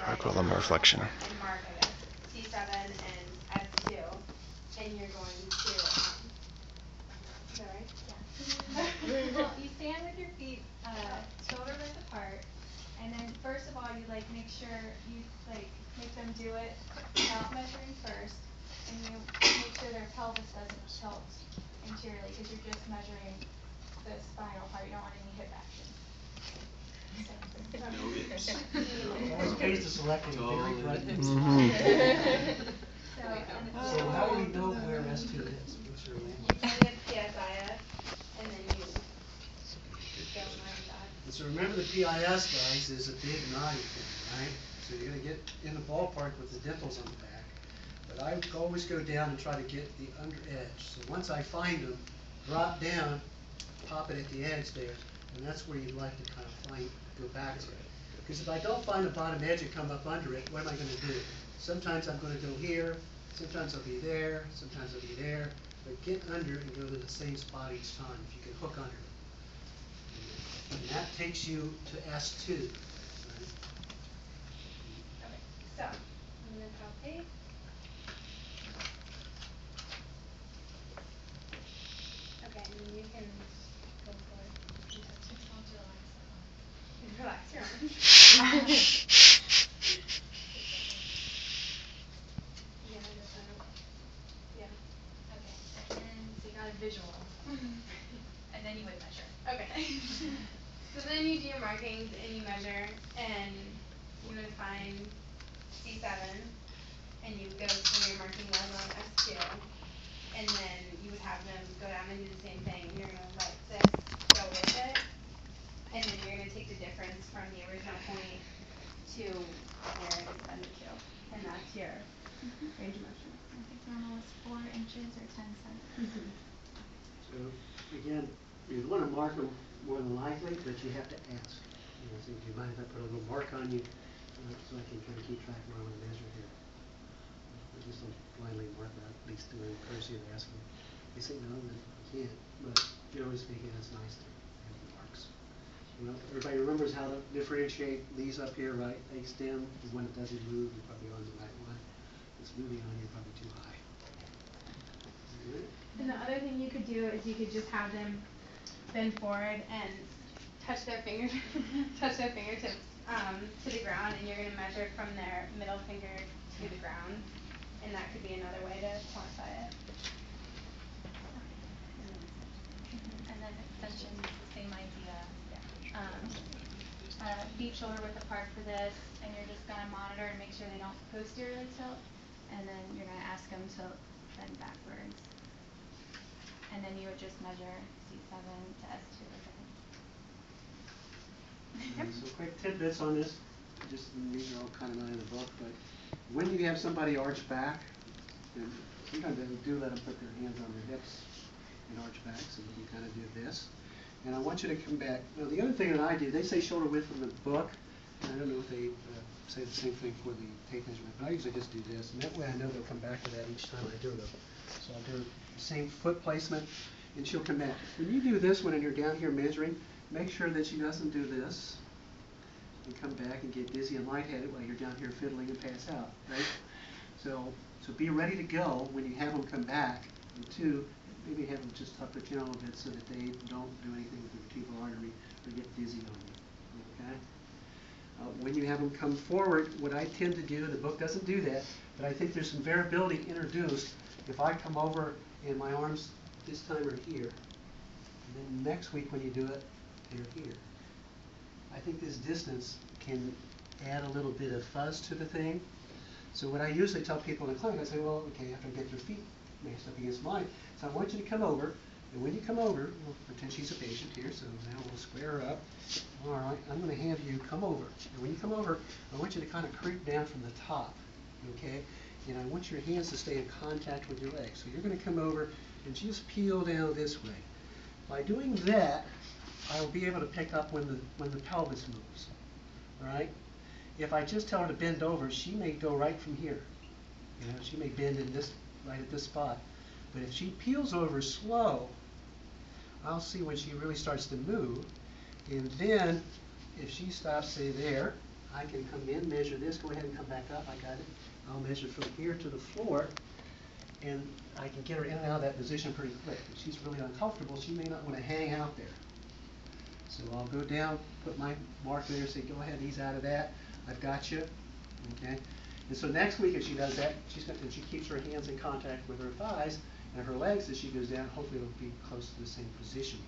Thoracolumbar Flexion. And mark, I guess, C7 and S2, and you're going to, is that right? Yeah. Well, you stand with your feet shoulder width apart, and then first of all, you like make sure you like make them do it without measuring first, and you make sure their pelvis doesn't tilt anteriorly because you're just measuring the spinal part. You don't want any hip action. Always pays to select a very bright So how do we know where S2 is? What's your landmark? You get PSIS, and then you go like that. And so remember the PIS, guys, is a big knotty thing, right? So you're going to get in the ballpark with the dimples on the back. But I always go down and try to get the under edge. So once I find them, drop down, pop it at the edge there, and that's where you'd like to kind of find, go back to it. Because if I don't find the bottom edge and come up under it, what am I going to do? Sometimes I'm going to go here, sometimes I'll be there, sometimes I'll be there. But get under and go to the same spot each time if you can hook under it. And that takes you to S2. Right? Okay, so I'm going to palpate. Okay, and then you can go for it. And relax your arms. Yeah. Okay, and then so you got a visual, and then you would measure. Okay. So then you do your markings and you measure, and you would find C7, and you would go to where your marking was on S2, and then you would have them go down and do the same thing. You're going to let this go with it, and then you're going to take the difference from the original point to where it is S2, and that's your range of motion. I think normal is 4 inches or 10 centimeters. So again, you'd want to mark them more than likely, but you have to ask. You know, so do you mind if I put a little mark on you so I can kind of keep track of what I want to measure here? I just don't blindly mark that, at least doing courtesy of asking. They say no, then you can't. But generally speaking, it's nice to have the marks. You know, everybody remembers how to differentiate these up here, right? A stem is when it doesn't move, you're probably on the right one. If it's moving on, you're probably too high. And the other thing you could do is you could just have them bend forward and touch their fingers, touch their fingertips to the ground, and you're going to measure from their middle finger to the ground, and that could be another way to quantify it. And then extensions, the same idea. Feet shoulder width apart for this, and you're just going to monitor and make sure they don't posteriorly tilt, and then you're going to ask them to bend backwards. And then you would just measure C7 to S2 again. So quick tidbits on this. Just these are all kind of not in the book, but when you have somebody arch back, and sometimes they do let them put their hands on their hips and arch back, so you kind of do this. And I want you to come back. Now the other thing that I do, they say shoulder width in the book, and I don't know if they say the same thing for the tape measurement, but I usually just do this, and that way I know they'll come back to that each time I do them. So I'll do the same foot placement, and she'll come back. When you do this one and you're down here measuring, make sure that she doesn't do this and come back and get dizzy and lightheaded while you're down here fiddling and pass out, right? So be ready to go when you have them come back. And 2, maybe have them just tuck their chin a little bit so that they don't do anything with the vertebral artery or get dizzy on you, okay? When you have them come forward, what I tend to do, the book doesn't do that, but I think there's some variability introduced if I come over and my arms this time are here, and then next week when you do it, they're here. I think this distance can add a little bit of fuzz to the thing. So what I usually tell people in the clinic, I say, well, okay, you have to get your feet matched up against mine. So I want you to come over, and when you come over, we'll pretend she's a patient here, so now we'll square her up. All right, I'm going to have you come over. And when you come over, I want you to kind of creep down from the top, okay? And I want your hands to stay in contact with your legs. So you're going to come over and just peel down this way. By doing that, I'll be able to pick up when the pelvis moves, all right? If I just tell her to bend over, she may go right from here. You know, she may bend in this, right at this spot. But if she peels over slow, I'll see when she really starts to move. And then, if she stops, say there, I can come in, measure this, go ahead and come back up, I got it. I'll measure from here to the floor, and I can get her in and out of that position pretty quick. If she's really uncomfortable, she may not want to hang out there. So I'll go down, put my mark there, say, go ahead, ease out of that. I've got you. Okay. And so next week, if she does that, and she keeps her hands in contact with her thighs and her legs as she goes down, hopefully it'll be close to the same position.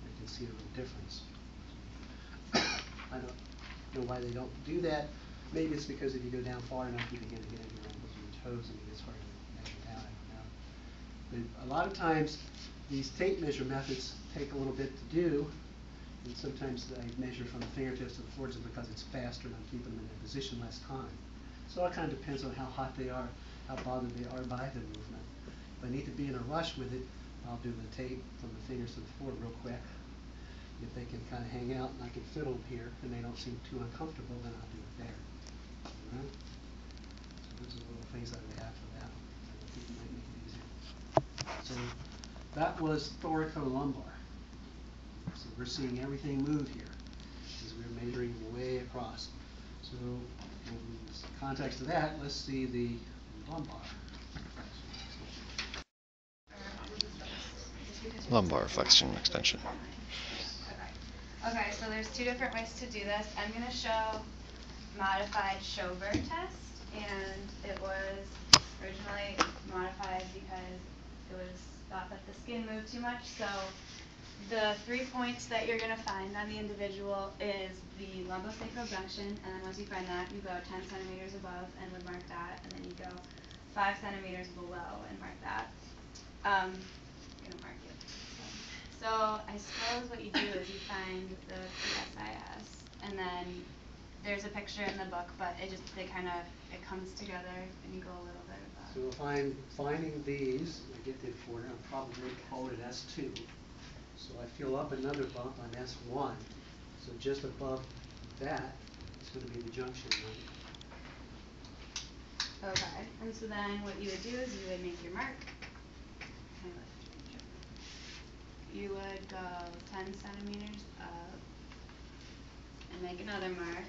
You can see a little difference. I don't know why they don't do that. Maybe it's because if you go down far enough, you begin to get into your ankles and your toes, and it gets hard to measure down. I don't know. But a lot of times, these tape measure methods take a little bit to do, and sometimes I measure from the fingertips to the floor just because it's faster and I'm keeping them in that position less time. So it kind of depends on how hot they are, how bothered they are by the movement. If I need to be in a rush with it, I'll do the tape from the fingers to the floor real quick. If they can kind of hang out and I can fiddle here and they don't seem too uncomfortable, then I'll do it there. All right? So those are the little things that I have for that one. I think it might make it easier. So that was thoracolumbar. So we're seeing everything move here as we're measuring way across. So in context of that, let's see the lumbar. Lumbar flexion extension. Okay, so there's two different ways to do this. I'm going to show modified Schoberg test, and it was originally modified because it was thought that the skin moved too much. So the 3 points that you're going to find on the individual is the lumbosacral junction, and then once you find that, you go 10 centimeters above and would mark that, and then you go 5 centimeters below and mark that. I'm going to mark it. So I suppose what you do is you find the PSIS, and then there's a picture in the book, but it comes together, and you go a little bit above. So if I'm finding these, I get the quarter, I'll probably call it S2. So I fill up another bump on S1. So just above that is going to be the junction line. Okay, and so then what you would do is you would make your mark. You would go 10 centimeters up and make another mark.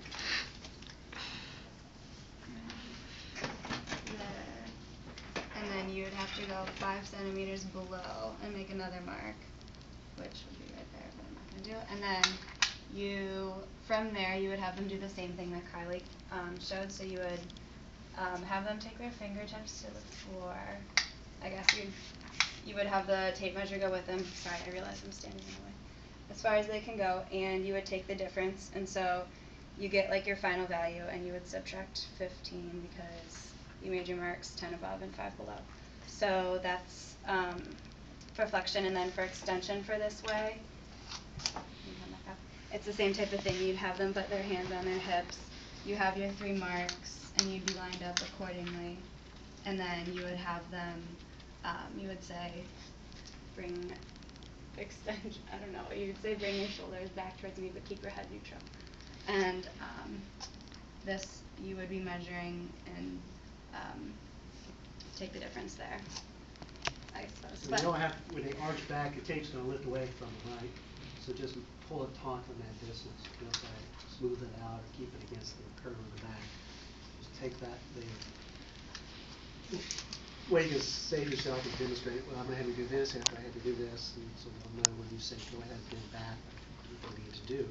There. And then you would have to go 5 centimeters below and make another mark, which would be right there, but I'm not going to do it. And then from there, you would have them do the same thing that Kylie showed. So you would have them take their fingertips to the floor. I guess you would have the tape measure go with them. Sorry, I realize I'm standing in the way. As far as they can go, and you would take the difference, and so you get like your final value, and you would subtract 15 because you made your marks 10 above and 5 below. So that's for flexion, and then for extension for this way, it's the same type of thing. You'd have them put their hands on their hips. You have your 3 marks, and you'd be lined up accordingly, and then you would have them. You would say, bring extension. I don't know. You would say, bring your shoulders back towards me, but keep your head neutral. And this you would be measuring and take the difference there, I suppose. So you don't have, when they arch back, the tape's going to lift away from them, right? So just pull it taut on that distance. You don't try to smooth it out or keep it against the curve of the back. Just take that thing. Way you can save yourself and demonstrate, well, I'm going to have you do this after I have to do this, and so they'll know when you say go ahead and get back what they need to do.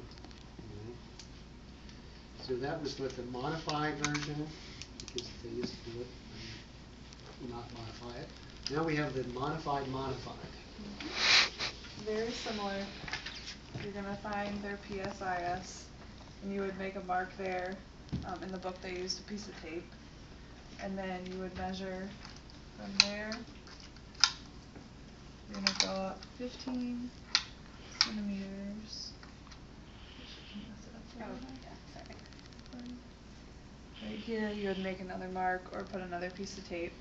So that was with the modified version, because they used to do it and not modify it. Now we have the modified. Very similar. You're going to find their PSIS, and you would make a mark there. In the book they used a piece of tape, and then you would measure from there. You're going to go up 15 centimeters. Oh, yeah, sorry. Right here you would make another mark or put another piece of tape.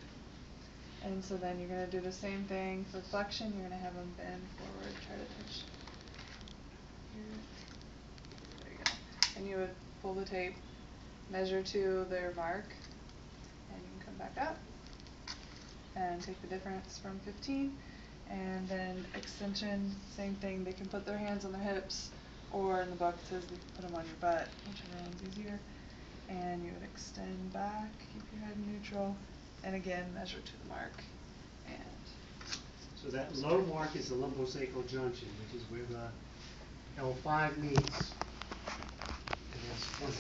And so then you're going to do the same thing for flexion. You're going to have them bend forward, try to touch here. There you go. And you would pull the tape, measure to their mark, and you can come back up and take the difference from 15. And then extension, same thing. They can put their hands on their hips, or in the book it says they can put them on your butt, whichever one's easier. again, you would extend back, keep your head neutral, and again, measure to the mark, and So that low mark is the lumbosacral junction, which is where the L5 meets. And that's 20.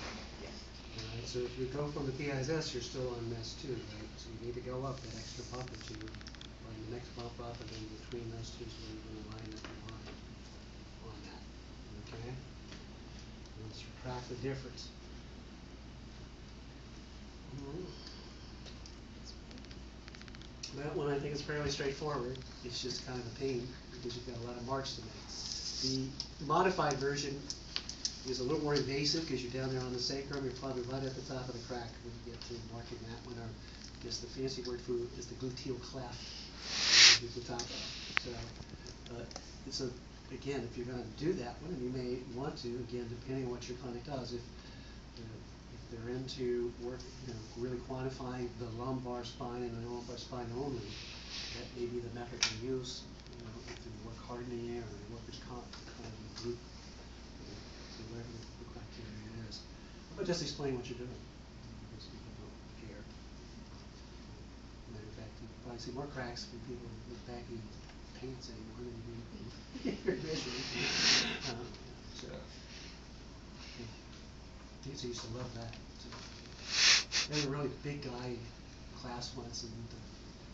yes. Alright, so if you go from the PIS, you're still on MES2, right? So you need to go up that extra bump or two, line the next bump up, and then between those two is where you're going to line up your line on that. Okay? And let's subtract the difference. That one I think is fairly straightforward. It's just kind of a pain because you've got a lot of marks to make. The modified version is a little more invasive because you're down there on the sacrum. You're probably right at the top of the crack when you get to marking that one. Or I guess the fancy word for it is the gluteal cleft is the top. So it's a, again, if you're going to do that one, and you may want to, again, depending on what your clinic does, if they're into work, really quantifying the lumbar spine and the lumbar spine only, that may be the method to use. If you work hardening or workers' comp, kind of a group, so whatever the criteria is. But just explain what you're doing, because people don't care. Matter of fact, you probably see more cracks from people with baggy pants anymore than you do so. Kids used to love that. So. There was a really big guy in class once, and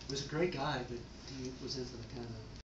he was a great guy, but he was into the kind of